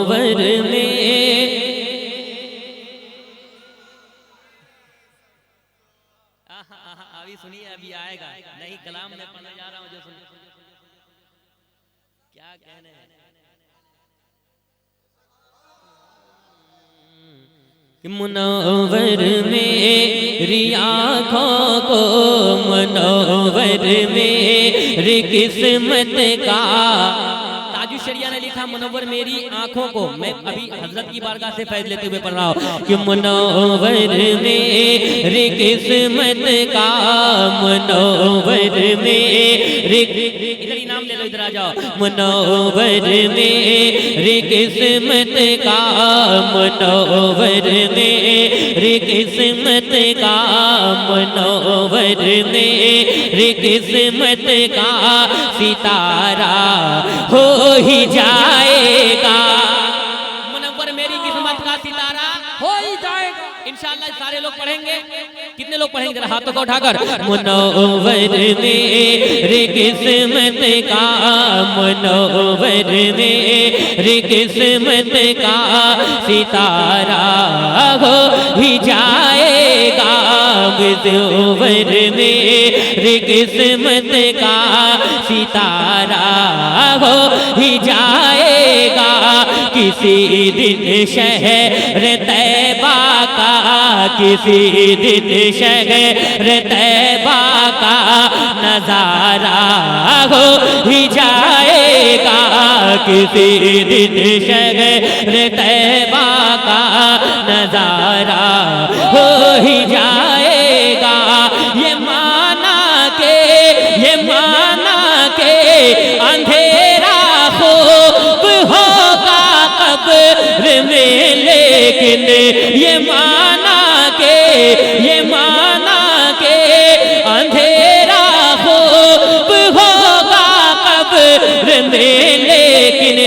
वर में अभी सुनिए, अभी आएगा नहीं कलाम में पढ़ने जा रहा हूं जो सुनिए क्या कहने हैं कि मुनव्वर मेरी आँखों को मुनव्वर मेरी किस्मत का शरिया ने लिखा मुनव्वर मेरी आंखों को। मैं अभी हजरत की बारगाह से फैज़ लेते हुए पढ़ रहा हूँ कि मुनव्वर मेरी किस्मत का मुनव्वर मेरी, इधर ही नाम ले लो, इधर आ जाओ। मुनव्वर मेरी किस्मत का मुनव्वर मेरी किस्मत का मुनव्वर मेरी किस्मत का सितारा हो ही जाएगा। मुनव्वर मेरी किस्मत का सितारा हो ही जाएगा इंशाअल्लाह। सारे लोग पढ़ेंगे, कितने लोग पढ़ेंगे जरा हाथों को उठाकर। मुनव्वर मेरी किस्मत का मुनव्वर मेरी किस्मत का सितारा हो ही जाएगा। मुनव्वर मेरी किस्मत का सितारा हो ही जाएगा। किसी दिन शहर तैबा का, किसी दिन शहर तैबा का नजारा हो ही जाएगा। किसी दिन शहर तैबा का नजारा हो ही जाएगा। ये माना के अंधेरा खूब होगा कब्र में, लेकिन ये माना के अंधेरा खूब होगा कब्र में, लेकिन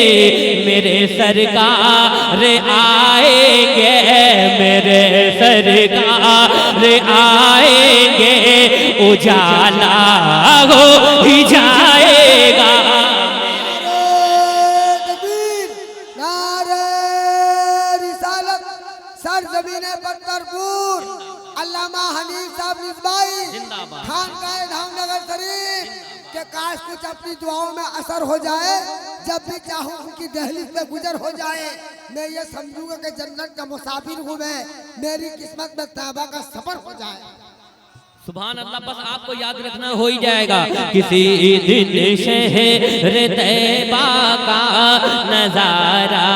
मेरे सरकार आएंगे, मेरे सरकार आएंगे, उजाला हो ही जाएगा। सरजमीने बख्तरपुर अल्लामा हनीफ साहब निस्बाई खानकाह धामनगर शरीफ के काश कुछ अपनी दुआओं में असर हो जाए। जब भी चाहूँ उनकी दहलीज पे गुजर हो जाए, मैं ये समझूंगा कि जन्नत का मुसाफिर हूँ मैं, मेरी किस्मत में तौबा का सफर हो जाए। सुभान अल्लाह। बस आपको याद रखना हो ही जाएगा। किसी दिन शहर तैबा का नजारा,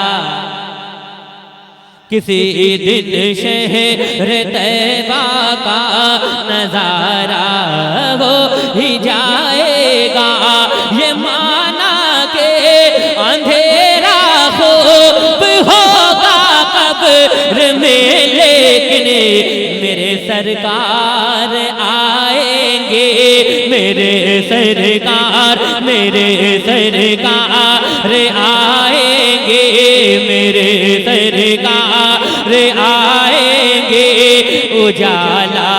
किसी दिन शहर तैबा का नजारा हो ही जाएगा। ये माना के अंधेरा खूब होगा कब्र में, लेकिन मेरे सरकार आएंगे, मेरे सरकार आएंगे, मेरे सरकार आएंगे, उजाला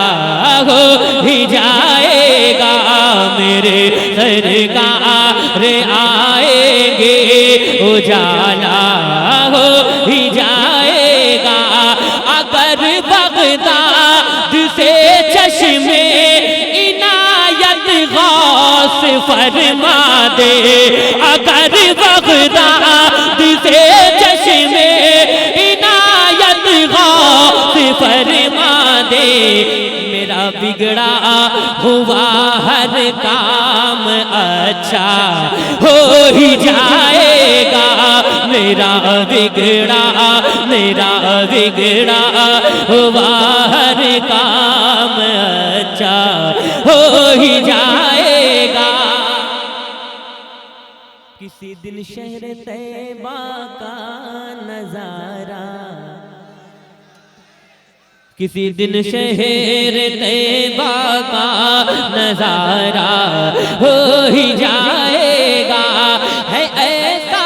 हो ही जाएगा। मेरे सरकार आएंगे, उजाला हो ही जाएगा। अगर बगदाद से चश्मे इनायत गौस फरमा दे, अगर बगदाद से चश्मे इनायत गौस फरमा दे, मेरा बिगड़ा हुआ हर काम अच्छा हो ही जाएगा। मेरा बिगड़ा हुआ हर काम अच्छा हो ही जाएगा। किसी दिन शहर तैबा का नजारा, किसी दिन शहर तैबा का नजारा हो ही जाएगा। है ऐसा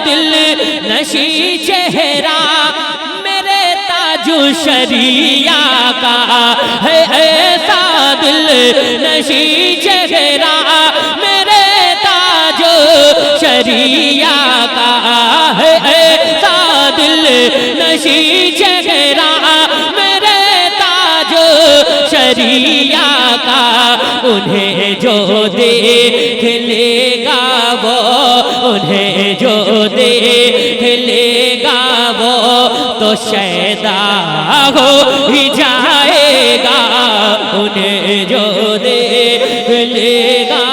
दिल नशी चेहरा मेरे ताजु शरिया का, है ऐसा दिल नशी चेहरा मेरे ताजु शरिया का है ऐसा दिल नशी चेहरा मेरे ताज शरिया का। उन्हें जो देख लेगा वो, उन्हें जो देख लेगा वो तो शैदा हो ही जाएगा। उन्हें जो देख लेगा।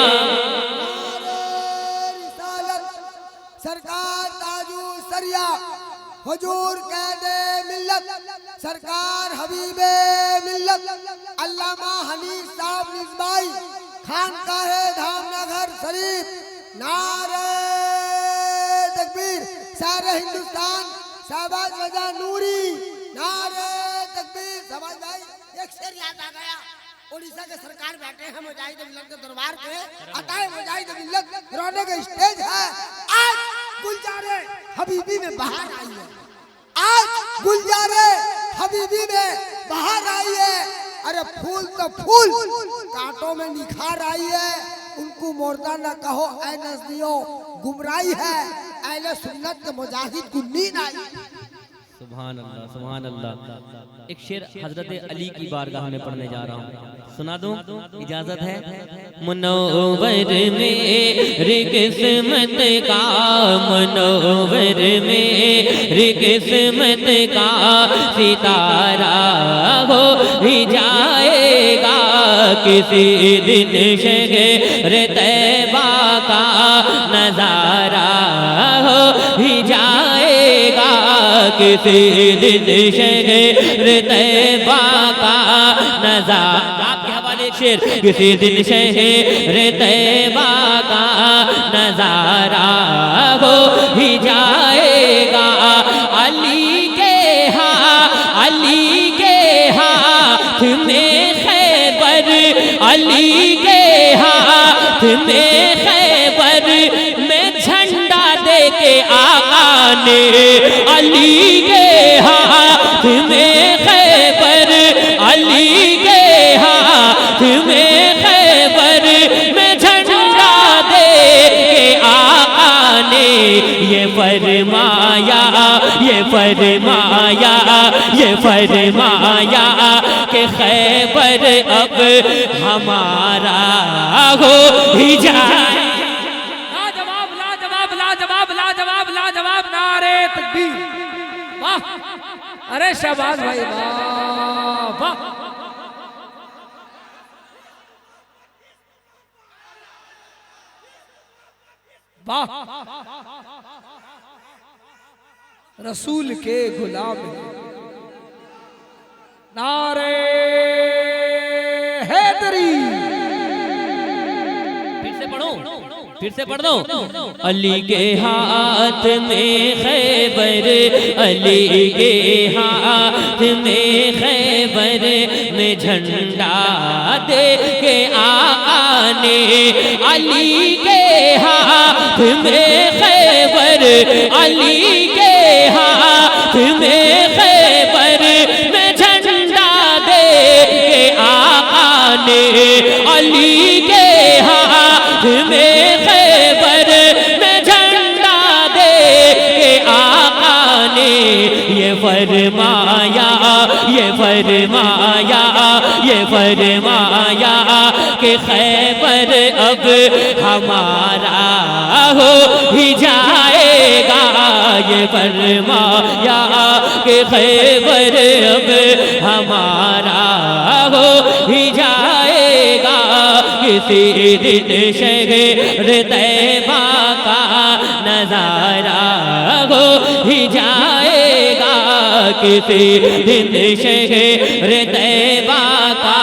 सरकार ताजू सरिया हुजूर कहदे मिल्लत, सरकार हबीबे मिल्लत अल्लामा हनीफ साहब निज़बाई खानकाहे धामनगर शरीफ। नारे तकबीर। सारे हिंदुस्तान शहबाज रजा नूरी। नारे तकबीर। शहबाज भाई एक शेर याद आ गया। उड़ीसा के सरकार बैठे हैं मुजाहिद मिल्लत के दरबार पे, अताए मुजाहिद मिल्लत रोने का स्टेज है। आज गुलजारे हबीबी में बाहर आई है, आज गुलजारे हबीबी में बाहर आई है। अरे फूल तो फूल कांटों में निखार आई है। उनको मोर्दा न कहो ऐ नजदियों गुमराही है, अहले सुन्नत के मुजाहिद को नींद आई। सुभान अल्लाह, सुभान अल्लाह। एक शेर हजरत अली की बारगाह में पढ़ने जा रहा हूँ, सुना दूं? इजाजत है? मुनव्वर मेरी किस्मत का, मुनव्वर मेरी किस्मत का सितारा हो ही जाएगा। किसी दिन शहर तैबा का नजारा हो ही जाएगा। किसी दिन शहर तैबा का नजारा। आपके हवाले शेर। किसी दिन शहर तैबा का नजारा हो ही जाएगा। अली के हाथ में खैबर, अली के हाथ में खैबर में झंडा दे के आका ने, अली के हाथ में खैबर, अली के हाथ में खैबर में झंडा दे के आका ने ये फरमाया, ये फरमाया, ये फरमाया कि खैबर अब हमारा हो ही जाए। लाजवाब लाजवाब लाजवाब लाजवाब लाजवाब। नारे तकबीर। वाह। अरे शहबाज भाई वाह वाह। वाह। रसूल के गुलाम हैं। नारे हैदरी। फिर से पढ़ो, फिर से पढ़ दो। अली के हाथ में खैबर, अली के हाथ में खैबर में झंडा दे के आका ने, अली के हाथ में खैबर, अली के हाथ में खैबर में झंडा दे के आका ने, अली के हाथ में खैबर में झंडा दे के आका ने ये फरमाया, ये फरमाया, ये फरमाया कि खैबर अब हमारा हो ही जाएगा। ये फरमाया कि खैबर अब हमारा हो ही जाएगा। किसी दिन शहर तैबा का नजारा हो ही जाएगा। किसी दिन शहर तैबा का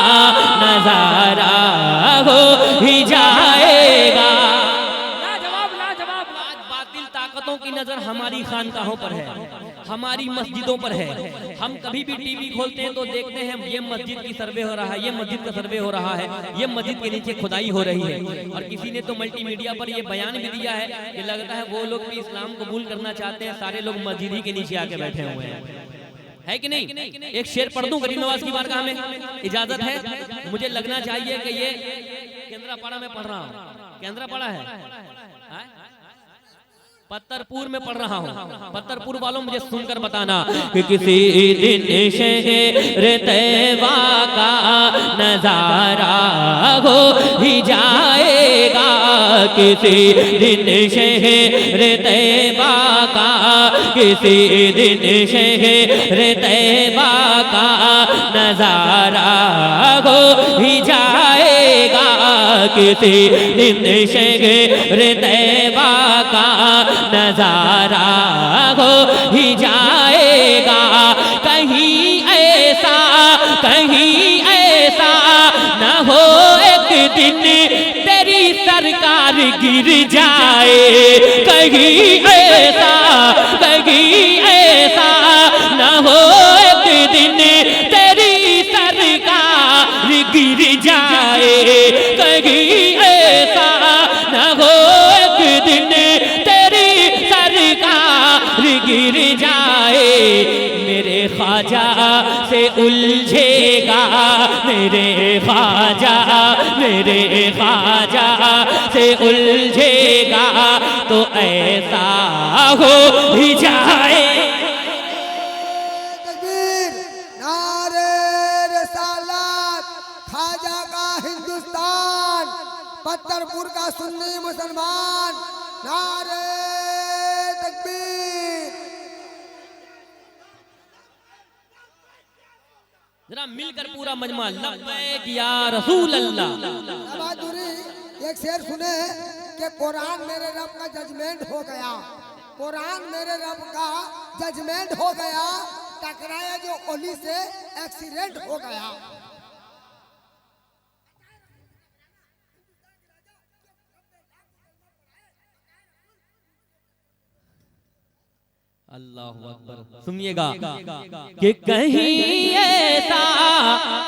नजारा हो ही जाएगा। लाजवाब लाजवाब। आज बातिल ताकतों की नजर हमारी खानकाहों पर है, हमारी मस्जिदों पर है। हम कभी भी टीवी खोलते हैं तो देखते हैं ये मस्जिद की सर्वे हो रहा है, ये मस्जिद का सर्वे हो रहा है, ये मस्जिद के नीचे खुदाई हो रही है। और किसी ने तो मल्टीमीडिया पर ये बयान भी दिया है कि लगता है वो लोग भी इस्लाम कबूल करना चाहते हैं, सारे लोग मस्जिद ही के नीचे आके बैठे हुए हैं। है कि नहीं? एक शेर पढ़ दूं गरीब नवाज की बारगाह में, इजाजत है? मुझे लगना चाहिए कि ये केंद्रापाड़ा में पढ़ रहा हूँ। केंद्रापाड़ा है? पत्तरपुर में पढ़ रहा हूँ। पत्तरपुर वालों मुझे सुनकर बताना कि किसी दिन शहर तैबा का नजारा हो ही जाएगा, किसी दिन शहर तैबा का, किसी दिन शहर तैबा का नजारा हो ही जाएगा, किसी दिन शहर तैबा का नजारा हो ही जाएगा। कहीं ऐसा न हो एक दिन तेरी सरकार गिर जाए, कहीं ऐसा न हो एक दिन तेरी सरकार गिर जाए, कहीं ऐसा न हो एक दिन गिर जाए। मेरे ख्वाजा से उलझेगा, मेरे ख्वाजा से उलझेगा, तो ऐसा हो ही जाए। तकबीर, नारे रिसालत, ख्वाजा का हिंदुस्तान, पत्तरपुर का सुन्नी मुसलमान, नारे जरा मिलकर पूरा मजमा लब्बैक या रसूल अल्लाह। बहादुरी एक शेर सुने कि कुरान मेरे रब का जजमेंट हो गया, कुरान मेरे रब का जजमेंट हो गया, टकराया जो ओली से एक्सीडेंट हो गया। अल्लाहु अकबर। सुनिएगा कि कहीं ऐसा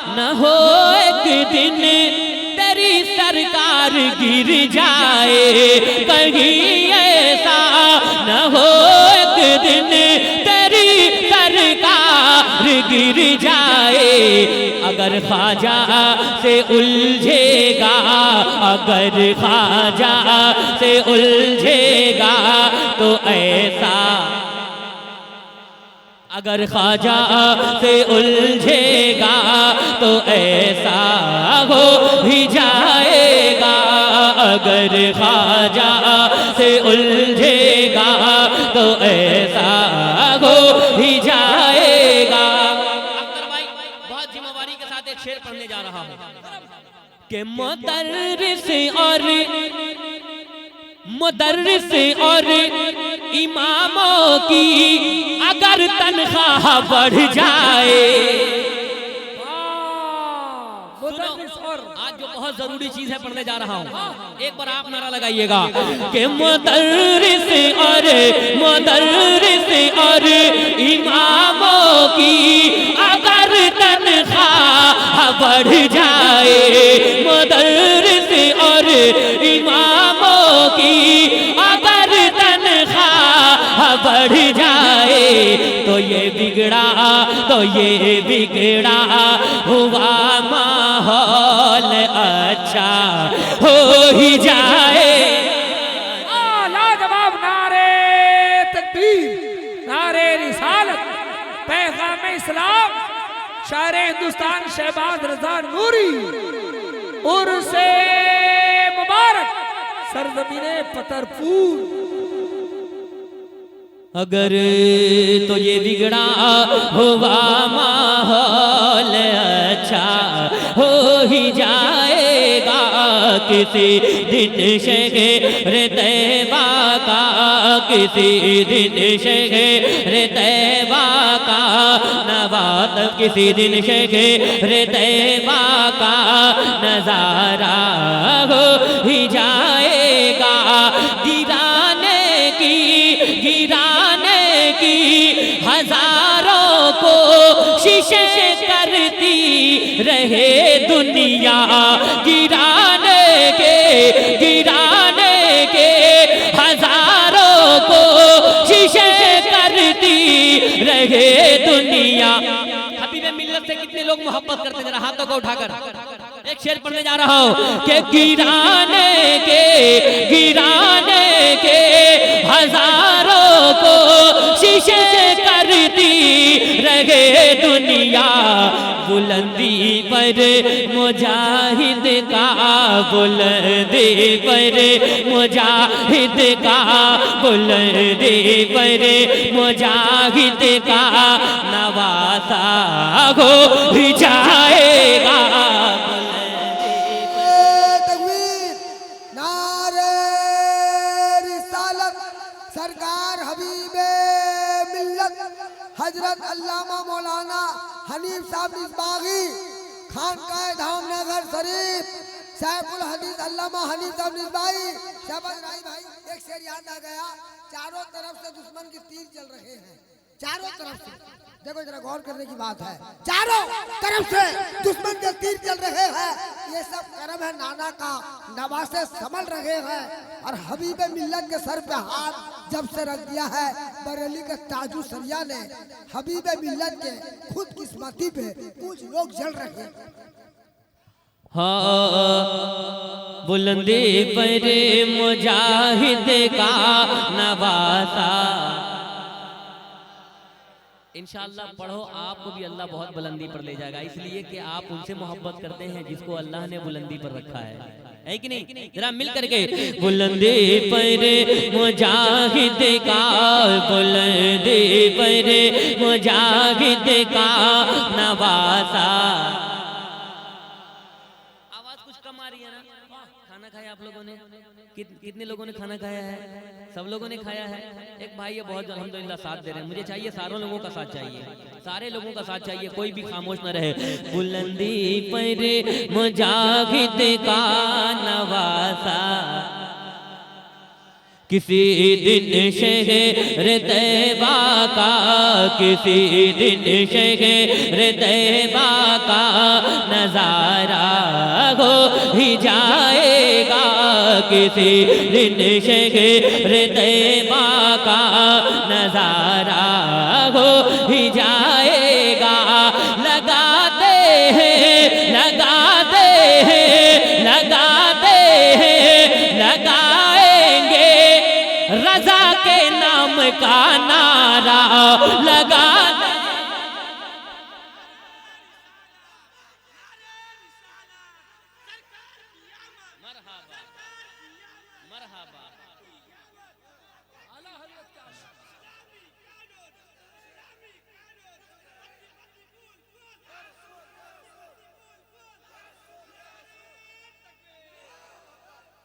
न हो एक दिन तेरी सरकार गिर जाए, कहीं ऐसा न हो एक दिन तेरी सरकार गिर जाए। अगर ख्वाजा से उलझेगा, अगर ख्वाजा से उलझेगा, तो ऐसा, अगर ख्वाजा से उलझेगा, तो ऐसा हो ही जाएगा, अगर ख्वाजा से उलझेगा, तो ऐसा हो ही जाएगा। अख्तर भाई, बहुत जिम्मेवारी के साथ एक शेर पढ़ने जा रहा हूँ कि मुदर्रिस और इमामों की अगर तनख्वाह बढ़ जाए, आज जो बहुत जरूरी चीज है पढ़ने जा रहा हूँ, एक बार आप नारा लगाइएगा कि मुदर्रिस और इमामों की अगर तनख्वाह बढ़ जाए, मुदर्रिस और इमामों की अगर तनख्वाह बढ़ जाए, तो ये बिगड़ा हुआ माहौल अच्छा हो ही जाए। लाजवाब नारे तकबीर, नारे रिसालत, पैगाम इस्लाम, शायर हिंदुस्तान शहबाज रजा नूरी, उर्से मुबारक, सरजमीने पत्तरपुर। अगर तो ये बिगड़ा हुआ माहौल अच्छा हो ही जाएगा, किसी दिन शहर तैबा का, किसी दिन शहर तैबा का नवात, किसी दिन शहर तैबा का नजारा हो ही जाएगा। गिराने की हजारों को शीशे करती रहे दुनिया, गिराने के हजारों को शीशे करती रहे दुनिया। हबीब मिल्लत मिल्लत से कितने लोग मोहब्बत करते हैं? जरा हाथों को उठाकर एक शेर पढ़ने जा रहा हूँ कि गिराने के हजारों को शीशे करती रहे दुनिया, बुलंदी पर मुजाहिद का, बुलंदी पर मुजाहिद का, बुलंदी पर मुजाहिद का नवासा हो जाएगा। तकबीर, नारे रिसालत, सरकार हबीबे मिल्लत हजरत अल्लामा मौलाना हनीफ साहब निस्बागी खानकाए धामनगर शरीफ सैफुल हदीस अल्लामा हनीफ साहब निस्बागी। शहबाज राही भाई, एक शेर याद आ गया, चारों तरफ से दुश्मन के तीर चल रहे हैं, चारों तरफ से। देखो जरा गौर करने की बात है, चारों तरफ से दुश्मन के तीर चल रहे हैं। ये सब करम है नाना का, नवासे संभल रहे हैं। और हबीबे मिल्लत के सर पे हाथ जब से रख दिया है बरेली के ताजू सरिया ने, हबीबे मिल्लत के खुद किस्मती पे कुछ लोग जल रहे हैं। हाँ, बुलंदी पर मुजाहिद का नवासा। इंशाअल्लाह पढ़ो, आपको भी अल्लाह बहुत बुलंदी पर ले जाएगा, इसलिए कि आप उनसे मोहब्बत करते हैं जिसको अल्लाह ने बुलंदी पर रखा है कि नहीं? जरा मिल करके बुलंदी पर मुजाहिद का, बुलंदी पर मुजाहिद का नवासा। आवाज कुछ कम आ रही है ना? खाना खाया आप लोगों ने? कितने लोगों ने खाना खाया है? सब लोगों ने खाया है। एक भाई ये बहुत अल्हम्दुलिल्लाह साथ दे रहे हैं। मुझे चाहिए सारों लोगों का साथ चाहिए, सारे लोगों का साथ चाहिए, कोई भी खामोश न रहे। बुलंदी पर मुजाहिद का नवासा, किसी दिन शहर तैबा का, किसी दिन शहर तैबा का नजारा हो ही जाएगा, किसी दिन शहर तैबा का नजारा हो ही जाएगा। लगाते हैं लगाते हैं लगाते हैं लगाएंगे रजा के नाम का नारा, लगा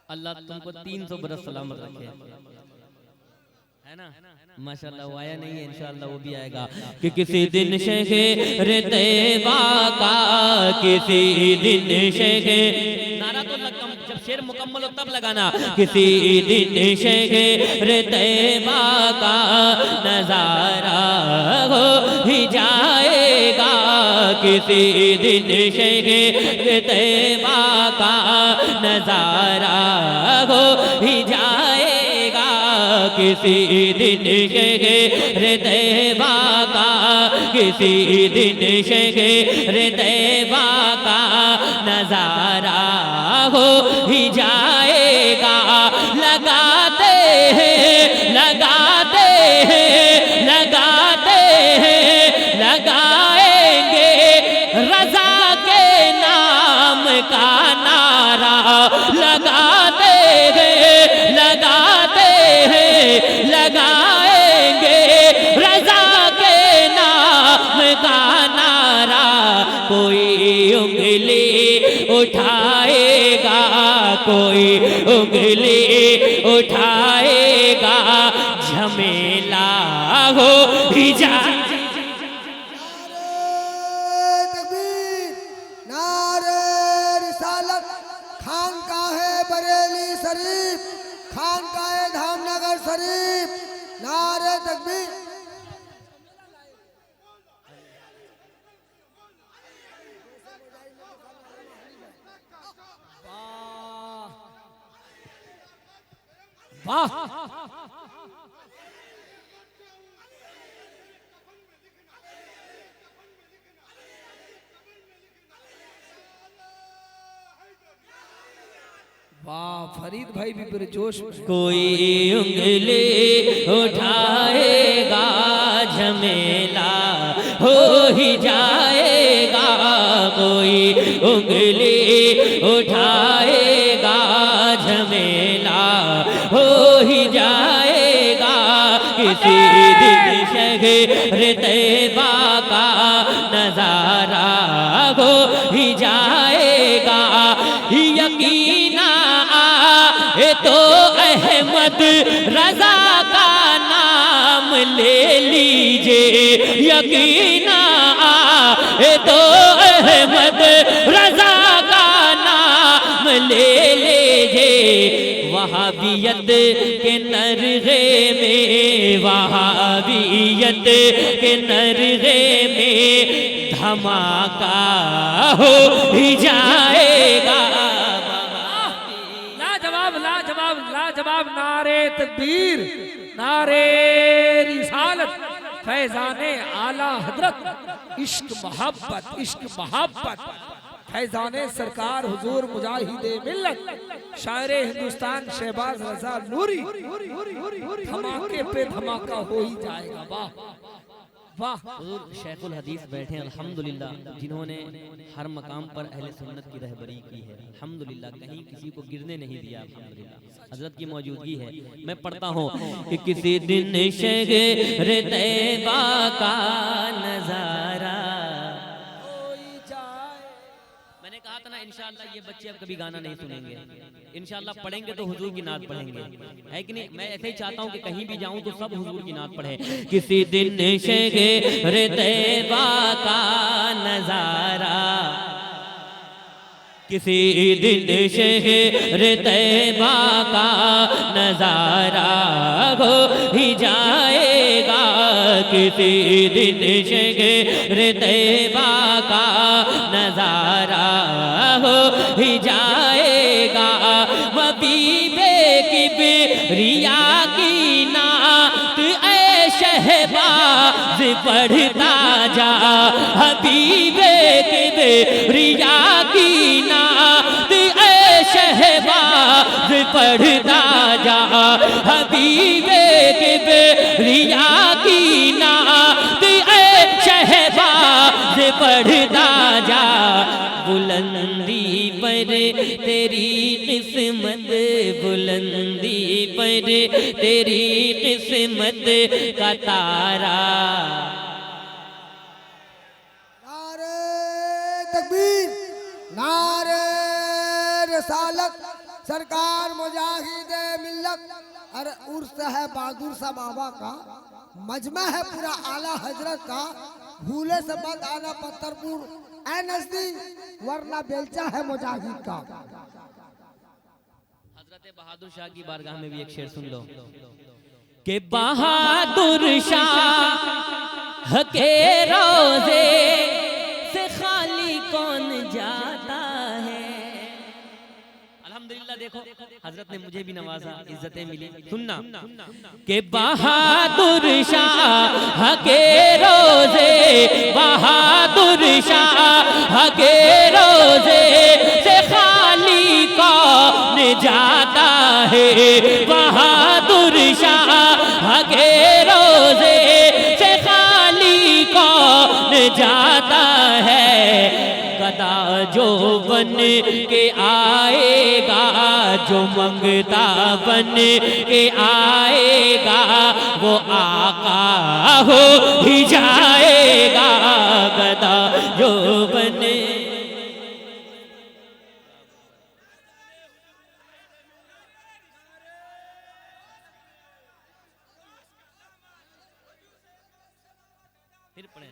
अल्लाह तुमको 300 बरस सलामत रखे, है ना? माशाल्लाह वो आया नहीं है, इंशाअल्लाह वो भी आएगा। कि किसी दिन शहर तैबा का, किसी दिन शहर, नारा तो जब शेर मुकम्मल हो तब लगाना। किसी दिन शहर तैबा का नजारा हो ही जाएगा, किसी दिन शहर तैबा का नजारा हो ही जाएगा, किसी दिन शहर तैबा का, किसी दिन शहर तैबा का नजारा हो ही जाएगा। लगाते हैं लगाते हैं लगाते हैं लगाएंगे रजा के नाम का नारा, लगाते हैं लगाते हैं लगाएंगे रजा के नाम का नारा। कोई उंगली उठाएगा, कोई उंगली उठाएगा, झमेला हो ही जा। शरीफ खानकाए धामनगर शरीफ, नारे तकबीर। वाह फरीद भाई भी पूरे जोश में। कोई उंगली उठाएगा झमेला हो ही जाएगा, कोई उंगली उठाएगा झमेला हो ही जाएगा, किसी दिन शहर तैबा का नजारा हो ही जाएगा। यकीना आए तो अहमद रजा का नाम ले लीजिए, यकीना आए तो अहमद रजा का नाम ले लीजिए। वहाबियत के नरगे में, वहाबियत के नरगे में धमाका हो ही जाएगा। लाजवाब लाजवाब लाजवाब, नारे तकबीर, नारे रिसालत, फैजाने आला हजरत, इश्क मोहब्बत, इश्क मोहब्बत, फैजाने सरकार हुजूर मुजाहिदे मिल्लत, शायरे हिंदुस्तान शहबाज रजा नूरी, धमाके पे धमाका हो ही जाएगा। वाह वाह। हुजूर शेखुल हदीस बैठे हैं अल्हम्दुलिल्लाह, जिन्होंने हर मकाम पर अहले सुन्नत की रहबरी की है अल्हम्दुलिल्लाह, कहीं किसी को गिरने नहीं दिया अल्हम्दुलिल्लाह। हजरत की मौजूदगी है। मैं पढ़ता हूँ कि किसी दिन शहर तैबा का नजारा, मैंने कहा था ना इंशाअल्लाह ये बच्चे अब कभी गाना नहीं सुनेंगे, इंशाअल्लाह पढ़ेंगे तो हुजूर की नात पढ़ेंगे, है कि नहीं। मैं ऐसे ही चाहता हूँ कि कहीं भी जाऊँ तो सब हुजूर की नात पढ़े। किसी दिन शहर तैबा का नजारा, किसी दिन शहर तैबा का नजारा हो ही जाएगा, किसी दिन शहर तैबा का नजारा हो ही जाएगा। मबीबे किबरिया की नात ऐ शहबाज पढ़ता जा, हबीबे किबरिया की नात ऐ शहबाज पढ़ता जा, हबीबे किबरिया की नात ऐ शहबाज पढ़ता जा। बुलंदी पर तेरी किस्मत, बुलंदी पर तेरी किस्मत का तारा। नारे तकबीर, नारे रिसालत, सरकार मुजाहिदे मिल्लत। अरे उर्स है बहादुर सा बाबा का, मजमा है पूरा आला हजरत का, भूले से मत आना पत्थरपुर ऐ नजदीक, वरना बेलचा है मुजाहिद का। हजरत बहादुर शाह की बारगाह में भी एक शेर सुन लो कि बहादुर शाह के रोजे से खाली कौन जाता है। अल्हम्दुलिल्लाह देखो हजरत ने मुझे भी नवाजा, इज्जतें मिली। सुनना कि बहादुर शाह के रोजे, बहादुर शाह के रोजे से खाली कौन जाता है, बहादुर शाह के रोजे से खाली कौन जाता है। गदा जो बन के आएगा, जो मंगता बन के आएगा, वो आका हो ही जाएगा। गदा जो बने, फिर पढ़े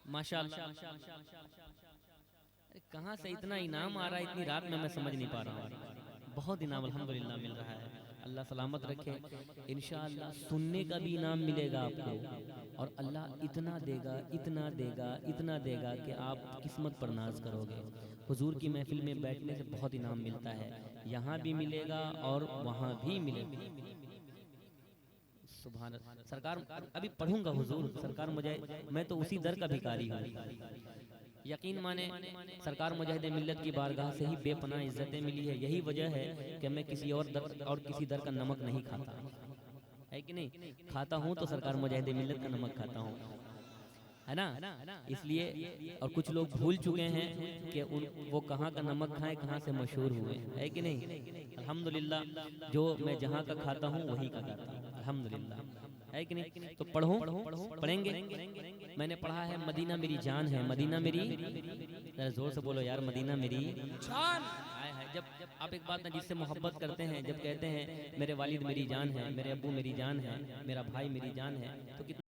माशाअल्लाह। कहाँ से इतना इनाम आ रहा है इतनी रात में, मैं समझ नहीं पा रहा हूँ। बहुत इनाम अल्हम्दुलिल्लाह मिल रहा है, अल्लाह सलामत रखे। इंशाअल्लाह सुनने का भी इनाम मिलेगा आपको, और अल्लाह इतना देगा, इतना देगा, इतना देगा कि आप किस्मत पर नाज करोगे। हुजूर की महफिल में बैठने से बहुत इनाम मिलता है, यहाँ भी मिलेगा और वहाँ भी मिलेगा। सुभान अल्लाह। सरकार अभी पढ़ूंगा हुजूर, सरकार मुझे, मैं तो उसी दर का भिखारी हूँ। यकीन माने सरकार मुजाहिद मिल्लत की बारगाह से ही बेपनाह इज्जतें मिली है। यही वजह है कि मैं किसी और किसी दर का नमक नहीं खाता, है कि नहीं? खाता हूँ तो सरकार मुजाहिद मिल्लत का नमक खाता हूँ, है ना? इसलिए और कुछ लोग भूल चुके हैं कि वो कहाँ का नमक खाएं, कहाँ से मशहूर हुए, है कि नहीं? अल्हम्दुलिल्लाह जो मैं जहाँ का खाता हूँ वही का खाता हूँ, अल्हम्दुलिल्लाह, है कि नहीं? तो पढ़ेंगे। मैंने पढ़ा है मदीना मेरी जान है, मदीना मेरी, जरा जोर से बोलो यार, मदीना मेरी जान। जब आप एक बात ना जिससे मोहब्बत करते हैं, जब कहते हैं मेरे वालिद मेरी जान है, मेरे अब्बू मेरी जान है, मेरा भाई मेरी जान है, तो कितना